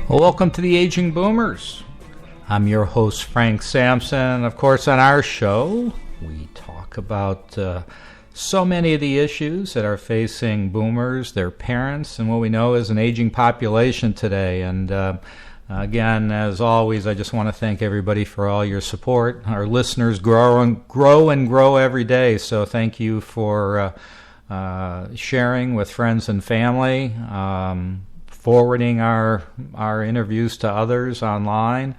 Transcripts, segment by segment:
Well, welcome to the Aging Boomers. I'm your host, Frank Sampson. Of course, on our show, we talk about so many of the issues that are facing boomers, their parents, and what we know is an aging population today. And again, as always, I just want to thank everybody for all your support. Our listeners grow every day, so thank you for sharing with friends and family, forwarding our interviews to others online.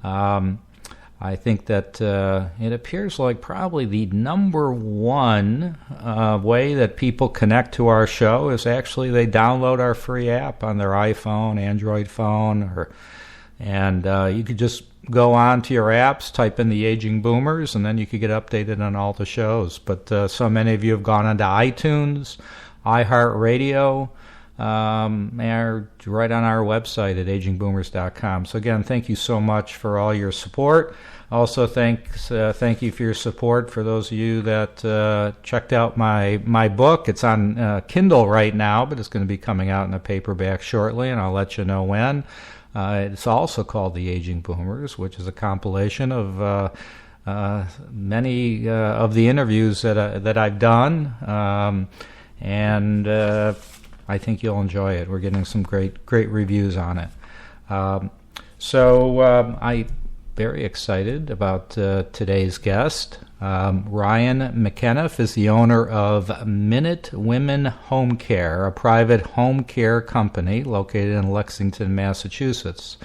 I think that it appears like probably the number one way that people connect to our show is actually they download our free app on their iPhone, Android phone, and you could just go on to your apps, type in the Aging Boomers, and then you could get updated on all the shows. But so many of you have gone onto iTunes, iHeartRadio, and right on our website at agingboomers.com. So again, thank you so much for all your support. Also, thank you for your support for those of you that checked out my book. It's on Kindle right now, but it's going to be coming out in a paperback shortly, and I'll let you know when. It's also called The Aging Boomers, which is a compilation of many of the interviews that I've done, and I think you'll enjoy it. We're getting some great reviews on it. So I'm very excited about today's guest. Ryan McEniff is the owner of Minutewomen Home Care, a private home care company located in Lexington, Massachusetts.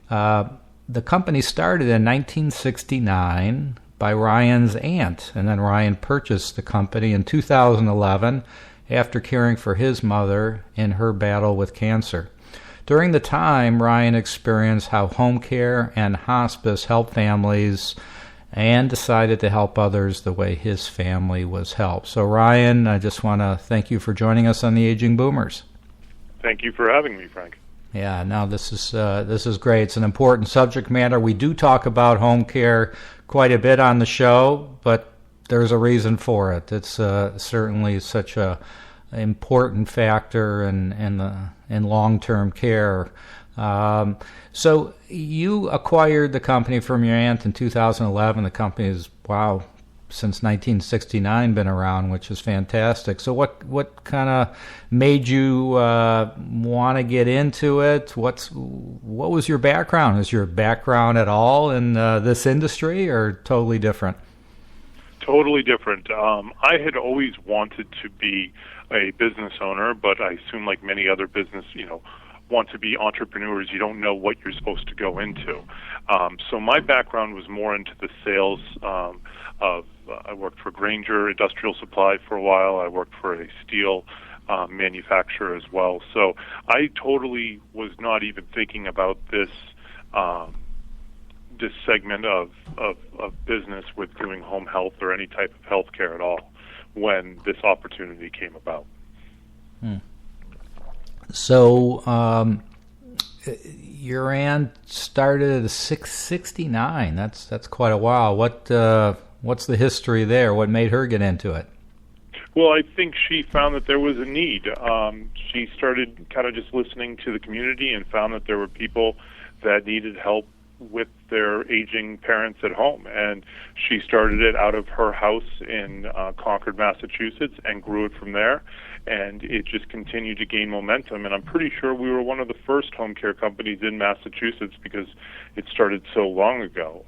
The company started in 1969 by Ryan's aunt, and then Ryan purchased the company in 2011 after caring for his mother in her battle with cancer. During the time, Ryan experienced how home care and hospice help families and decided to help others the way his family was helped. So, Ryan, I just want to thank you for joining us on the Aging Boomers. Thank you for having me, Frank. Yeah, no, this is great. It's an important subject matter. We do talk about home care quite a bit on the show, but there's a reason for it. It's certainly such a important factor in long-term care. So you acquired the company from your aunt in 2011. The company has, since 1969 been around, which is fantastic. So what kind of made you want to get into it? What was your background? Is your background at all in this industry or totally different? Totally different. I had always wanted to be a business owner, but I assume like many other business, want to be entrepreneurs, you don't know what you're supposed to go into. So my background was more into the sales I worked for Grainger Industrial Supply for a while. I worked for a steel manufacturer as well. So I totally was not even thinking about this segment of business with doing home health or any type of health care at all when this opportunity came about. So your aunt started at 669. That's quite a while. What's the history there? What made her get into it? Well, I think she found that there was a need. She started kind of just listening to the community and found that there were people that needed help with their aging parents at home. And she started it out of her house in Concord, Massachusetts, and grew it from there. And it just continued to gain momentum. And I'm pretty sure we were one of the first home care companies in Massachusetts because it started so long ago.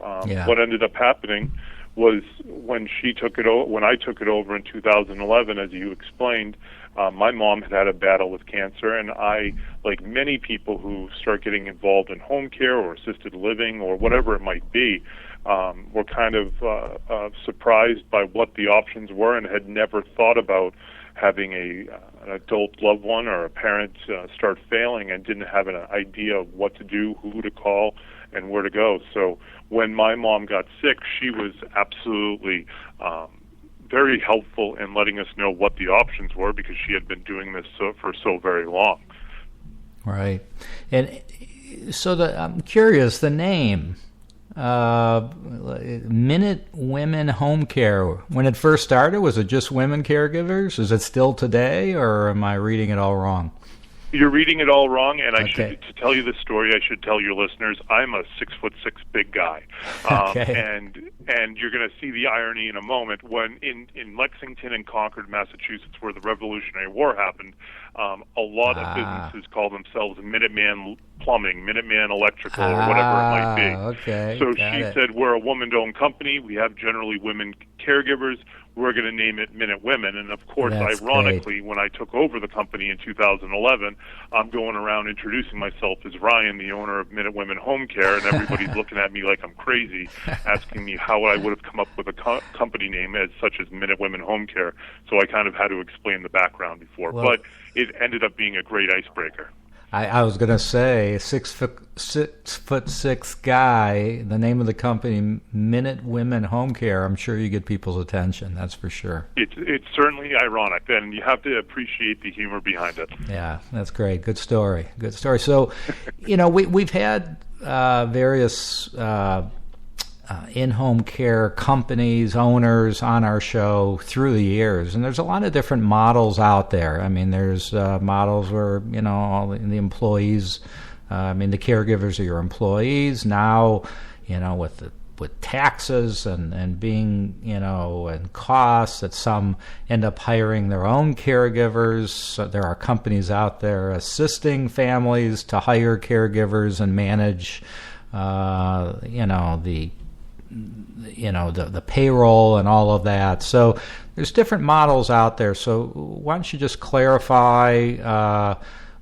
What ended up happening was when I took it over in 2011, as you explained, my mom had a battle with cancer, and I, like many people who start getting involved in home care or assisted living or whatever it might be, were kind of surprised by what the options were and had never thought about having an adult loved one or a parent start failing and didn't have an idea of what to do, who to call, and where to go. So when my mom got sick, she was absolutely very helpful in letting us know what the options were because she had been doing this for so very long. Right. And so I'm curious, the name, Minutewomen Home Care, when it first started, was it just women caregivers? Is it still today, or am I reading it all wrong? You're reading it all wrong, and Okay. to tell you this story, I should tell your listeners, I'm a 6'6" big guy. Okay. And you're going to see the irony in a moment. When in Lexington and Concord, Massachusetts, where the Revolutionary War happened, a lot of businesses call themselves Minuteman Plumbing, Minuteman Electrical, or whatever it might be. Okay. So got she it. said, we're a woman-owned company. We have generally women caregivers. We're going to name it Minutewomen. And, of course, That's ironically, when I took over the company in 2011, I'm going around introducing myself as Ryan, the owner of Minutewomen Home Care, and everybody's looking at me like I'm crazy, asking me how I would have come up with a company name as such as Minutewomen Home Care. So I kind of had to explain the background before. Well, but it ended up being a great icebreaker. I was going to say 6'6" guy. The name of the company, Minutewomen Home Care. I'm sure you get people's attention. That's for sure. It's certainly ironic, and you have to appreciate the humor behind it. Yeah, that's great. Good story. Good story. So, we've had various in-home care companies, owners on our show through the years, and there's a lot of different models out there. I mean, there's models where all the employees, the caregivers are your employees now. With taxes and being and costs, that some end up hiring their own caregivers. So there are companies out there assisting families to hire caregivers and manage the payroll and all of that. So there's different models out there. So why don't you just clarify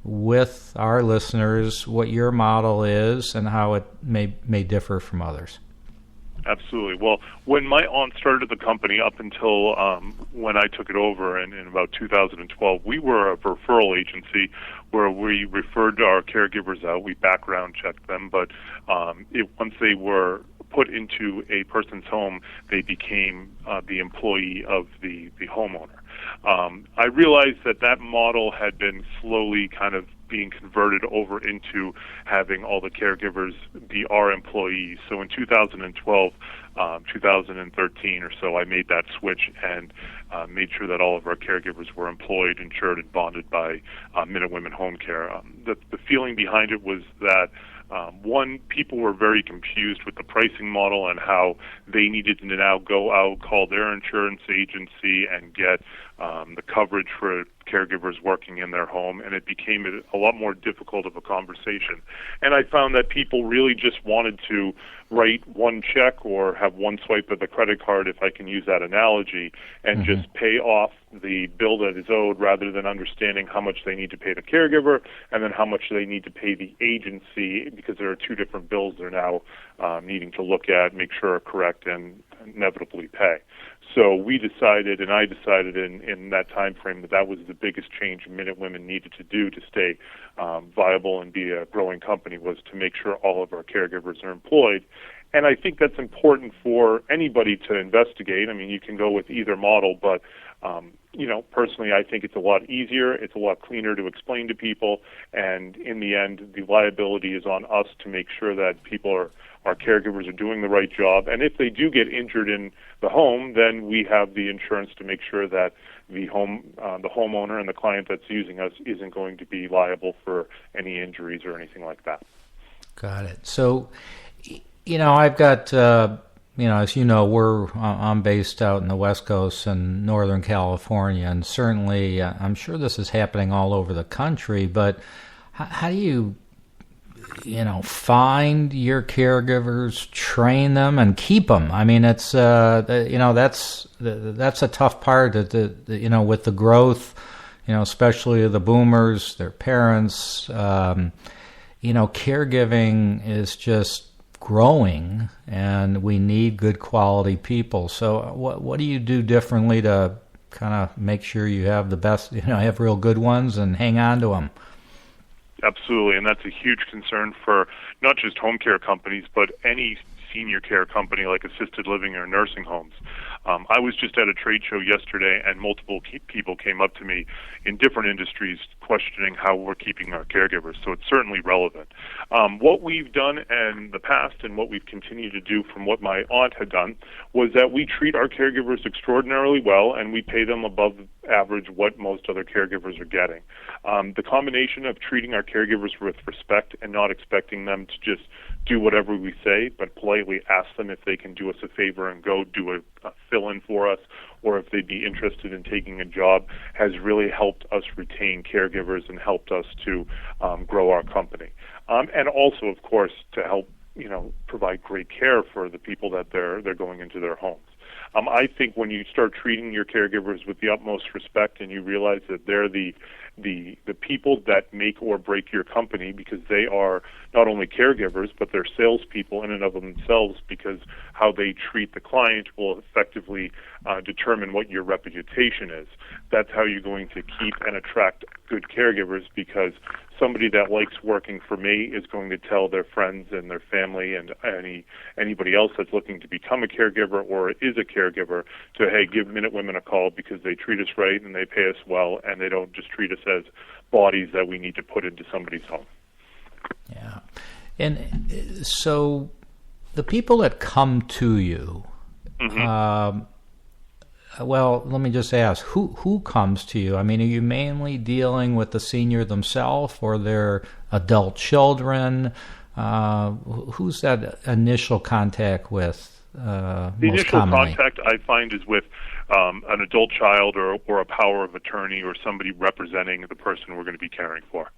with our listeners what your model is and how it may differ from others? Absolutely. Well, when my aunt started the company up until when I took it over in about 2012, we were a referral agency where we referred our caregivers out. We background checked them, but once they were put into a person's home, they became the employee of the homeowner. I realized that model had been slowly kind of being converted over into having all the caregivers be our employees. So in 2012, 2013 or so, I made that switch and made sure that all of our caregivers were employed, insured, and bonded by Minutewomen Home Care. The feeling behind it was that one, people were very confused with the pricing model and how they needed to now go out, call their insurance agency, and get the coverage for caregivers working in their home, and it became a lot more difficult of a conversation. And I found that people really just wanted to write one check or have one swipe of the credit card, if I can use that analogy, and just pay off the bill that is owed rather than understanding how much they need to pay the caregiver and then how much they need to pay the agency, because there are two different bills they're now needing to look at, make sure are correct, and inevitably pay. So we decided, and I decided in that time frame, that was the biggest change Minutewomen needed to do to stay viable and be a growing company, was to make sure all of our caregivers are employed. And I think that's important for anybody to investigate. I mean, you can go with either model, but personally, I think it's a lot easier, it's a lot cleaner to explain to people, and in the end, the liability is on us to make sure that our caregivers are doing the right job. And if they do get injured in the home, then we have the insurance to make sure that the homeowner and the client that's using us isn't going to be liable for any injuries or anything like that. Got it. So, I've got, as you know, I'm based out in the West Coast and Northern California, and certainly I'm sure this is happening all over the country, but how do you find your caregivers, train them, and keep them? I mean, it's that's a tough part. With the growth, especially the boomers, their parents. Caregiving is just growing, and we need good quality people. So, what do you do differently to kind of make sure you have the best? Have real good ones and hang on to them. Absolutely, and that's a huge concern for not just home care companies, but any senior care company like assisted living or nursing homes. I was just at a trade show yesterday, and multiple people came up to me in different industries questioning how we're keeping our caregivers, so it's certainly relevant. What we've done in the past and what we've continued to do from what my aunt had done was that we treat our caregivers extraordinarily well, and we pay them above average what most other caregivers are getting. The combination of treating our caregivers with respect and not expecting them to just do whatever we say, but politely ask them if they can do us a favor and go do a fill-in for us, or if they'd be interested in taking a job, has really helped us retain caregivers and helped us to grow our company. And also, of course, to help provide great care for the people that they're going into their homes. I think when you start treating your caregivers with the utmost respect and you realize that they're the people that make or break your company, because they are not only caregivers, but they're salespeople in and of themselves, because how they treat the client will effectively determine what your reputation is. That's how you're going to keep and attract good caregivers, because somebody that likes working for me is going to tell their friends and their family and anybody else that's looking to become a caregiver or is a caregiver to, hey, give Minutewomen a call because they treat us right and they pay us well, and they don't just treat us as bodies that we need to put into somebody's home. Yeah. And so the people that come to you, well, let me just ask, who comes to you? I mean, are you mainly dealing with the senior themselves or their adult children? Who's that initial contact with The initial contact I find is with an adult child or a power of attorney or somebody representing the person we're going to be caring for.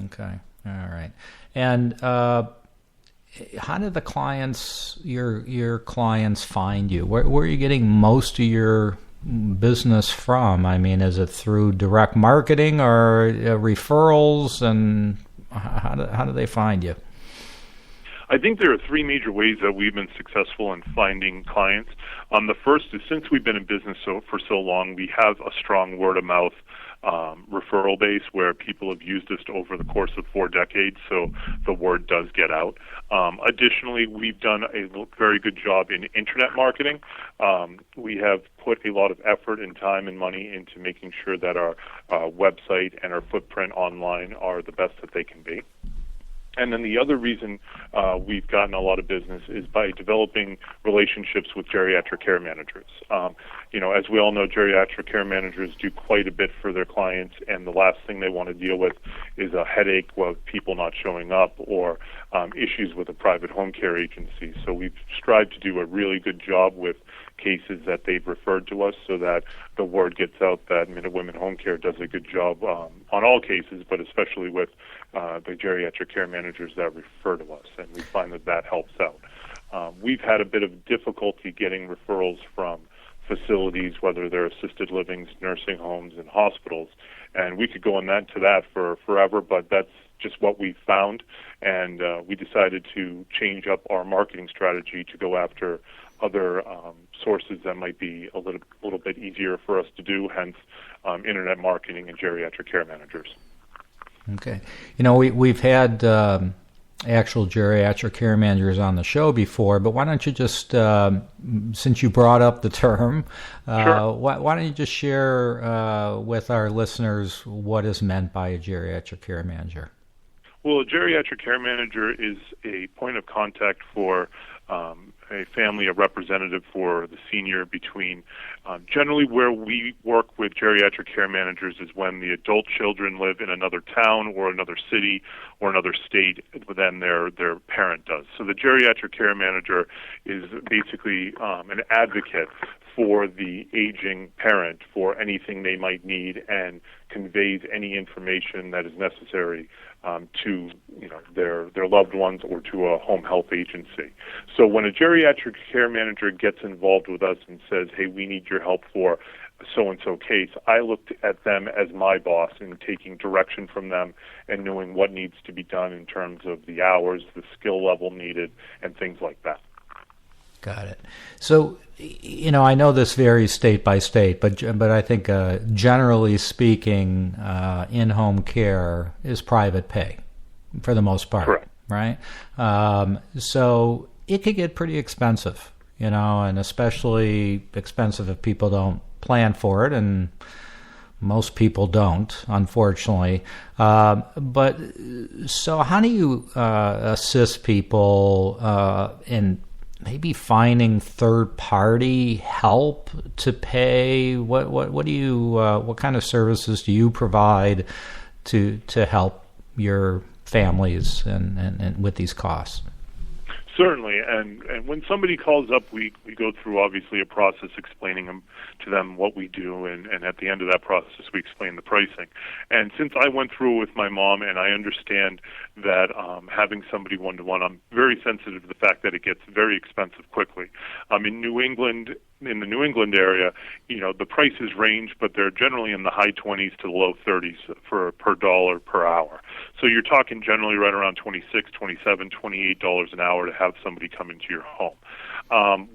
Okay. All right. And how did the clients, your clients, find you? Where are you getting most of your business from? I mean, is it through direct marketing or referrals? And how do they find you? I think there are three major ways that we've been successful in finding clients. The first is, since we've been in business for so long, we have a strong word-of-mouth referral base where people have used us over the course of 4 decades, so the word does get out. Additionally, we've done a very good job in internet marketing. We have put a lot of effort and time and money into making sure that our website and our footprint online are the best that they can be. And then the other reason we've gotten a lot of business is by developing relationships with geriatric care managers. As we all know, geriatric care managers do quite a bit for their clients, and the last thing they want to deal with is a headache of people not showing up or issues with a private home care agency. So we've strived to do a really good job with cases that they've referred to us, so that the word gets out that Minutewomen Home Care does a good job on all cases, but especially with the geriatric care managers that refer to us, and we find that helps out. We've had a bit of difficulty getting referrals from facilities, whether they're assisted livings, nursing homes, and hospitals, and we could go on to that for forever, but that's just what we found, and we decided to change up our marketing strategy to go after other sources that might be a little bit easier for us to do, hence internet marketing and geriatric care managers. Okay. We've had actual geriatric care managers on the show before, but why don't you just, since you brought up the term, Sure. why don't you just share with our listeners what is meant by a geriatric care manager? Well, a geriatric care manager is a point of contact for a family, a representative for the senior between generally where we work with geriatric care managers is when the adult children live in another town or another city or another state than their parent does. So the geriatric care manager is basically an advocate for the aging parent for anything they might need and conveys any information that is necessary to their loved ones or to a home health agency. So when a geriatric care manager gets involved with us and says, hey, we need your help for so-and-so case, I look at them as my boss and taking direction from them and knowing what needs to be done in terms of the hours, the skill level needed, and things like that. Got it. So, I know this varies state by state, but I think generally speaking, in-home care is private pay for the most part. Correct. Right? So it could get pretty expensive, and especially expensive if people don't plan for it, and most people don't, unfortunately. But so how do you assist people in maybe finding third-party help to pay? What do you what kind of services do you provide to help your families and with these costs? Certainly, and when somebody calls up, we go through obviously a process explaining to them what we do, and at the end of that process we explain the pricing. And since I went through it with my mom, and I understand that having somebody one-to-one, I'm very sensitive to the fact that it gets very expensive quickly. In the New England area, the prices range, but they're generally in the high 20s to the low 30s per dollar per hour. So you're talking generally right around $26, $27, $28 an hour to have somebody come into your home.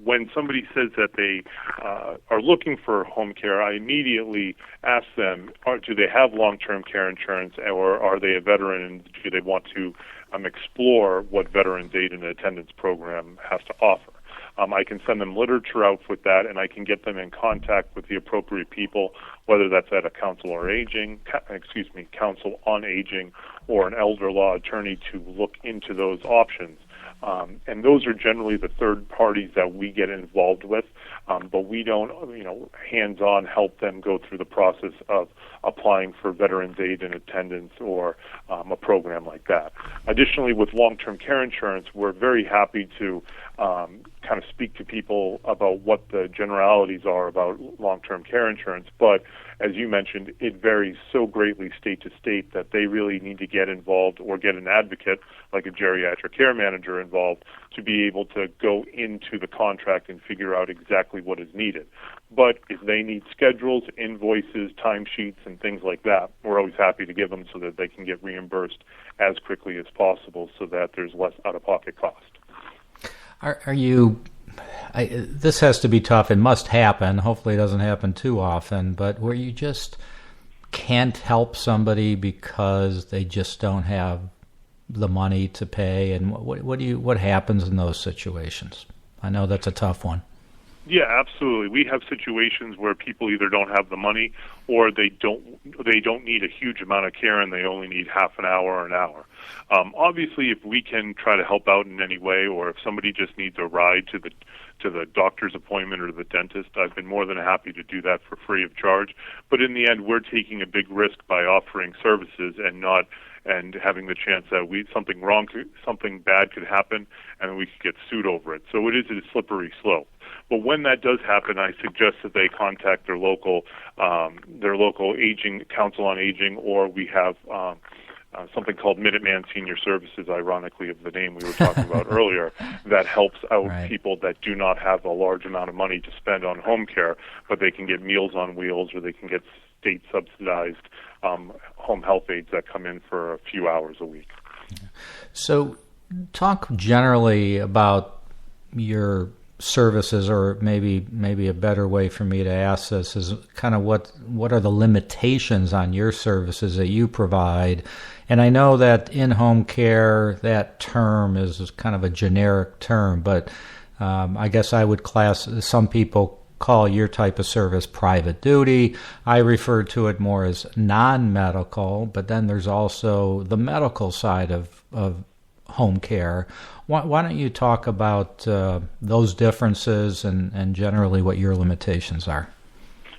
When somebody says that they are looking for home care, I immediately ask them, do they have long-term care insurance, or are they a veteran, and do they want to explore what Veterans Aid and Attendance Program has to offer? I can send them literature out with that, and I can get them in contact with the appropriate people, whether that's at a council on aging, or an elder law attorney to look into those options. And those are generally the third parties that we get involved with, but we don't, hands-on help them go through the process of applying for Veterans Aid and Attendance or a program like that. Additionally, with long-term care insurance, we're very happy to kind of speak to people about what the generalities are about long-term care insurance, but as you mentioned, it varies so greatly state to state that they really need to get involved or get an advocate, like a geriatric care manager, involved to be able to go into the contract and figure out exactly what is needed. But if they need schedules, invoices, timesheets, and things like that, we're always happy to give them so that they can get reimbursed as quickly as possible so that there's less out-of-pocket cost. Are you... this has to be tough. It must happen. Hopefully it doesn't happen too often, but where you just can't help somebody because they just don't have the money to pay, and what happens in those situations? I know that's a tough one. Yeah, absolutely. We have situations where people either don't have the money or they don't need a huge amount of care and they only need half an hour or an hour. Obviously, if we can try to help out in any way, or if somebody just needs a ride to the doctor's appointment or the dentist, I've been more than happy to do that for free of charge. But in the end, we're taking a big risk by offering services and having the chance that something bad could happen and we could get sued over it. So it is a slippery slope. But when that does happen, I suggest that they contact their local aging council on aging, or we have something called Minutewomen Senior Services, ironically of the name we were talking about earlier, that helps out people that do not have a large amount of money to spend on home care, but they can get Meals on Wheels, or they can get state-subsidized home health aides that come in for a few hours a week. So talk generally about your services, or maybe a better way for me to ask this is kind of what are the limitations on your services that you provide. And I know that in-home care, that term is kind of a generic term, but I guess I would some people call your type of service private duty. I refer to it more as non-medical, but then there's also the medical side of home care. Why don't you talk about those differences and generally what your limitations are?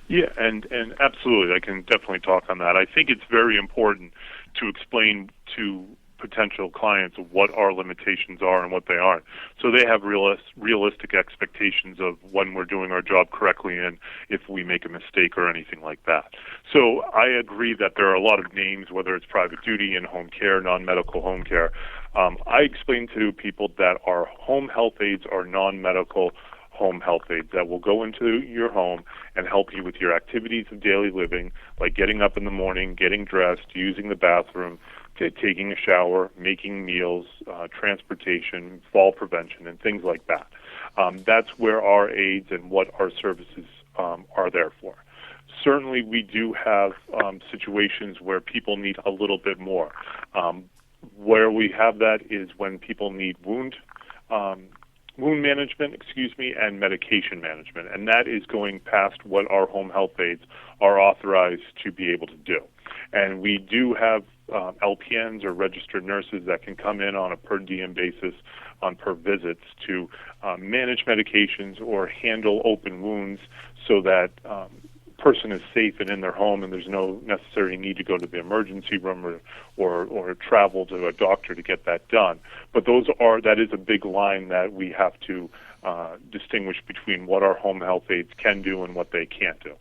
Yeah, and absolutely, I can definitely talk on that. I think it's very important to explain to potential clients what our limitations are and what they aren't, so they have realistic expectations of when we're doing our job correctly and if we make a mistake or anything like that. So I agree that there are a lot of names, whether it's private duty, in-home care, non-medical home care. I explain to people that our home health aides are non-medical home health aides that will go into your home and help you with your activities of daily living, like getting up in the morning, getting dressed, using the bathroom, taking a shower, making meals, transportation, fall prevention, and things like that. That's where our aides and what our services are there for. Certainly, we do have situations where people need a little bit more. Where we have that is when people need wound wound management, and medication management, and that is going past what our home health aides are authorized to be able to do. And we do have LPNs or registered nurses that can come in on a per diem basis on per visits to manage medications or handle open wounds so that person is safe and in their home, and there's no necessary need to go to the emergency room or travel to a doctor to get that done. But that is a big line that we have to distinguish between what our home health aides can do and what they can't do.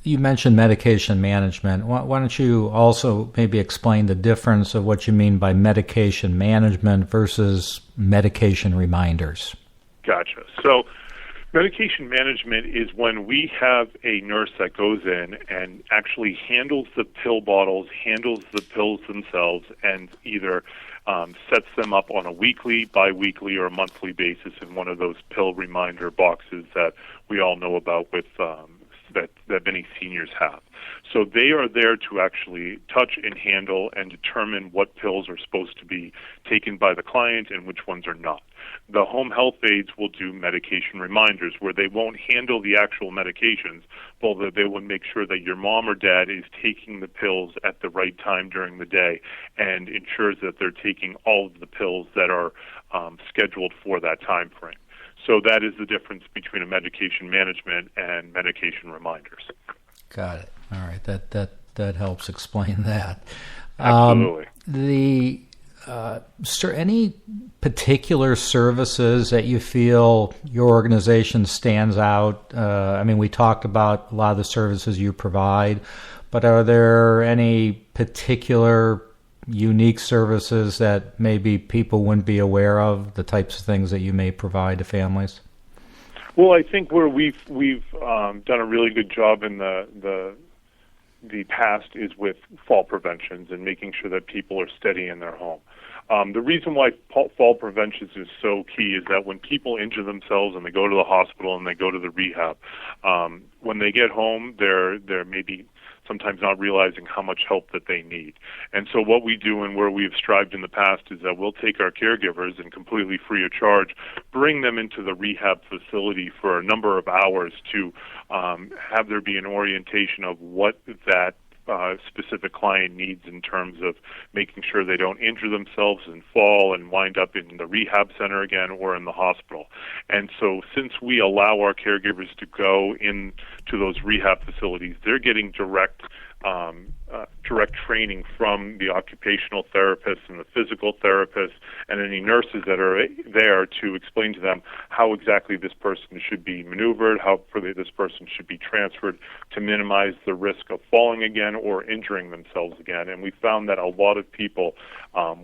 You mentioned medication management. Why don't you also maybe explain the difference of what you mean by medication management versus medication reminders? Gotcha. So medication management is when we have a nurse that goes in and actually handles the pill bottles, handles the pills themselves, and either sets them up on a weekly, bi-weekly, or a monthly basis in one of those pill reminder boxes that we all know about with that many seniors have. So they are there to actually touch and handle and determine what pills are supposed to be taken by the client and which ones are not. The home health aides will do medication reminders where they won't handle the actual medications, but they will make sure that your mom or dad is taking the pills at the right time during the day and ensures that they're taking all of the pills that are scheduled for that time frame. So that is the difference between a medication management and medication reminders. Got it. All right, that helps explain that. Absolutely. Any particular services that you feel your organization stands out? We talked about a lot of the services you provide, but are there any particular unique services that maybe people wouldn't be aware of, the types of things that you may provide to families? Well, I think where we've done a really good job in the past is with fall preventions and making sure that people are steady in their home. The reason why fall prevention is so key is that when people injure themselves and they go to the hospital and they go to the rehab, when they get home, they're maybe sometimes not realizing how much help that they need. And so what we do and where we've strived in the past is that we'll take our caregivers and completely free of charge, bring them into the rehab facility for a number of hours to have there be an orientation of what that specific client needs in terms of making sure they don't injure themselves and fall and wind up in the rehab center again or in the hospital. And so since we allow our caregivers to go into those rehab facilities, they're getting direct training from the occupational therapists and the physical therapists and any nurses that are there to explain to them how exactly this person should be maneuvered, how this person should be transferred to minimize the risk of falling again or injuring themselves again. And we found that a lot of people,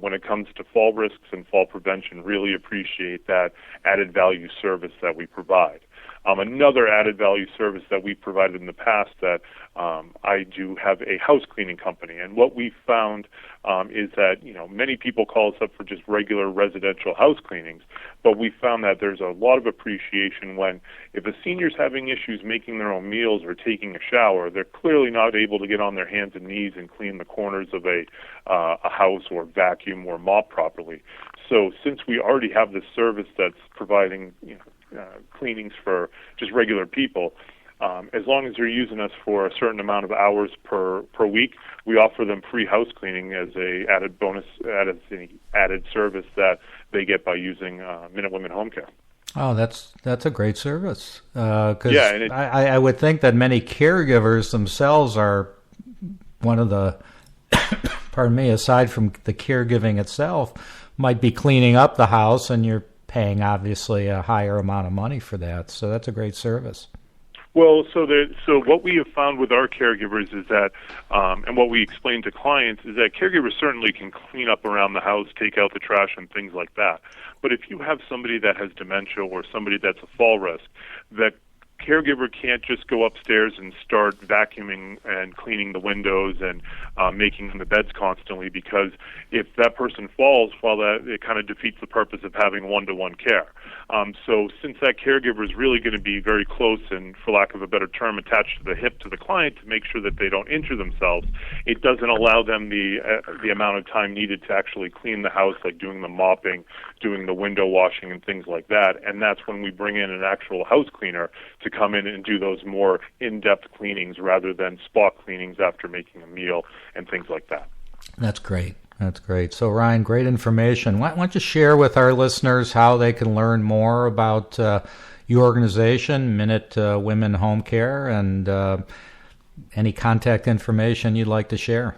when it comes to fall risks and fall prevention, really appreciate that added value service that we provide. Another added value service that we've provided in the past that I do have a house cleaning company, and what we've found is that many people call us up for just regular residential house cleanings, but we found that there's a lot of appreciation when if a senior's having issues making their own meals or taking a shower, they're clearly not able to get on their hands and knees and clean the corners of a house or vacuum or mop properly. So since we already have this service that's providing cleanings for just regular people, as long as they're using us for a certain amount of hours per week, we offer them free house cleaning as a added bonus, added service that they get by using Minutewomen Home Care. Oh, that's a great service. I would think that many caregivers themselves are one of the, pardon me, aside from the caregiving itself, might be cleaning up the house, and you're paying obviously a higher amount of money for that. So that's a great service. Well, so what we have found with our caregivers is that, and what we explain to clients is that caregivers certainly can clean up around the house, take out the trash and things like that. But if you have somebody that has dementia or somebody that's a fall risk, that caregiver can't just go upstairs and start vacuuming and cleaning the windows and making the beds constantly, because if that person falls, it kind of defeats the purpose of having one-to-one care. So since that caregiver is really going to be very close and, for lack of a better term, attached to the hip to the client to make sure that they don't injure themselves, it doesn't allow them the amount of time needed to actually clean the house, like doing the mopping, doing the window washing and things like that. And that's when we bring in an actual house cleaner to come in and do those more in-depth cleanings rather than spot cleanings after making a meal and things like that. That's great. That's great. So, Ryan, great information. Why don't you share with our listeners how they can learn more about your organization, Minutewomen Home Care, and any contact information you'd like to share?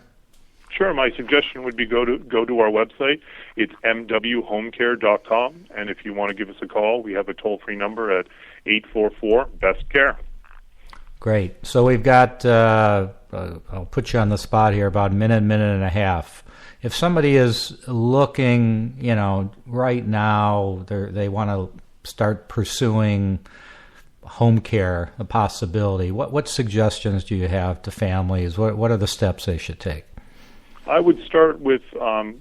Sure. My suggestion would be go to our website. It's mwhomecare.com, and if you want to give us a call, we have a toll-free number at 844-BEST-CARE. Great. So we've got, I'll put you on the spot here, about a minute and a half. If somebody is looking, right now, they want to start pursuing home care, a possibility, what suggestions do you have to families? What are the steps they should take? I would start with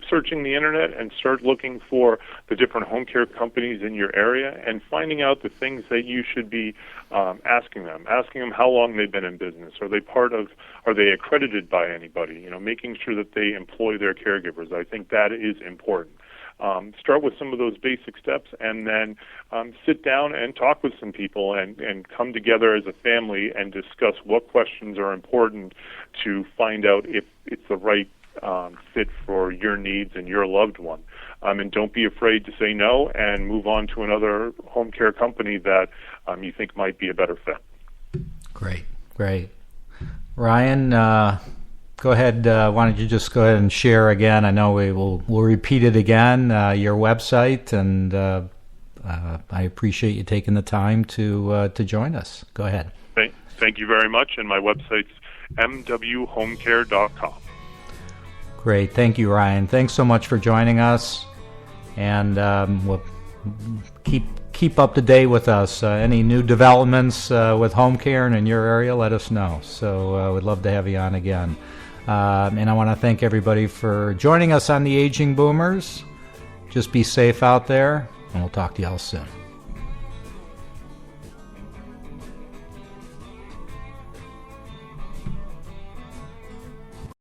searching the internet and start looking for the different home care companies in your area and finding out the things that you should be asking them how long they've been in business. Are they accredited by anybody? Making sure that they employ their caregivers. I think that is important. Start with some of those basic steps, and then sit down and talk with some people and come together as a family and discuss what questions are important to find out if it's the right fit for your needs and your loved one. And don't be afraid to say no and move on to another home care company that you think might be a better fit. Great. Ryan, go ahead. Why don't you just go ahead and share again? I know we'll repeat it again, your website, and I appreciate you taking the time to join us. Go ahead. Thank you very much, and my website's mwhomecare.com. Great. Thank you, Ryan. Thanks so much for joining us, and we'll keep up to date with us. Any new developments with home care and in your area, let us know. So we'd love to have you on again. And I want to thank everybody for joining us on the Aging Boomers. Just be safe out there, and we'll talk to you all soon.